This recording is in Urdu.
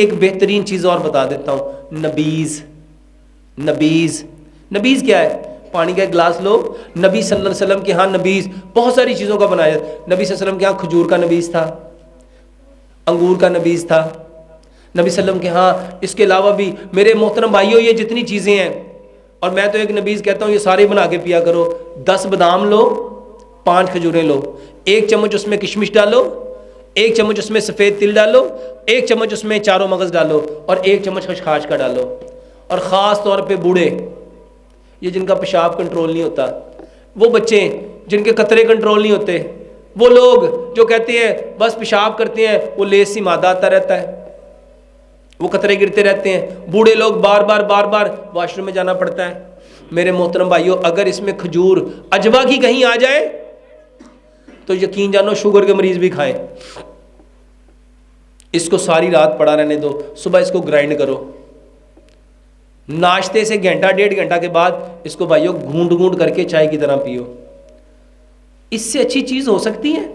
ایک بہترین چیز اور بتا دیتا ہوں، نبیز۔ نبیز کیا ہے؟ پانی کا ایک گلاس لو، نبی صلی اللہ علیہ وسلم کے ہاں نبیز بہت ساری چیزوں کا بنایا جاتا ہے۔ نبی صلی اللہ علیہ وسلم کے ہاں کھجور کا نبیز تھا، انگور کا نبیز تھا نبی صلی اللہ علیہ وسلم کے ہاں۔ اس کے علاوہ بھی میرے محترم بھائیوں، یہ جتنی چیزیں ہیں، اور میں تو ایک نبیز کہتا ہوں یہ سارے بنا کے پیا کرو۔ 10 بادام لو، 5 کھجوریں لو، 1 چمچ اس میں کشمش ڈالو، 1 چمچ اس میں سفید تل ڈالو، 1 چمچ اس میں چاروں مغز ڈالو، اور 1 چمچ خشخاش کا ڈالو۔ اور خاص طور پہ بوڑھے، یہ جن کا پیشاب کنٹرول نہیں ہوتا، وہ بچے جن کے قطرے کنٹرول نہیں ہوتے، وہ لوگ جو کہتے ہیں بس پیشاب کرتے ہیں، وہ لیس سی مادہ آتا رہتا ہے، وہ قطرے گرتے رہتے ہیں، بوڑھے لوگ بار بار واش روم میں جانا پڑتا ہے۔ میرے محترم بھائیوں، اگر اس میں کھجور اجوا کی کہیں آ جائے تو یقین جانو شوگر کے مریض بھی کھائیں۔ اس کو ساری رات پڑا رہنے دو، صبح اس کو گرائنڈ کرو، ناشتے سے گھنٹہ 1.5 گھنٹہ کے بعد اس کو بھائیوں گھونٹ کر کے چائے کی طرح پیو۔ اس سے اچھی چیز ہو سکتی ہے؟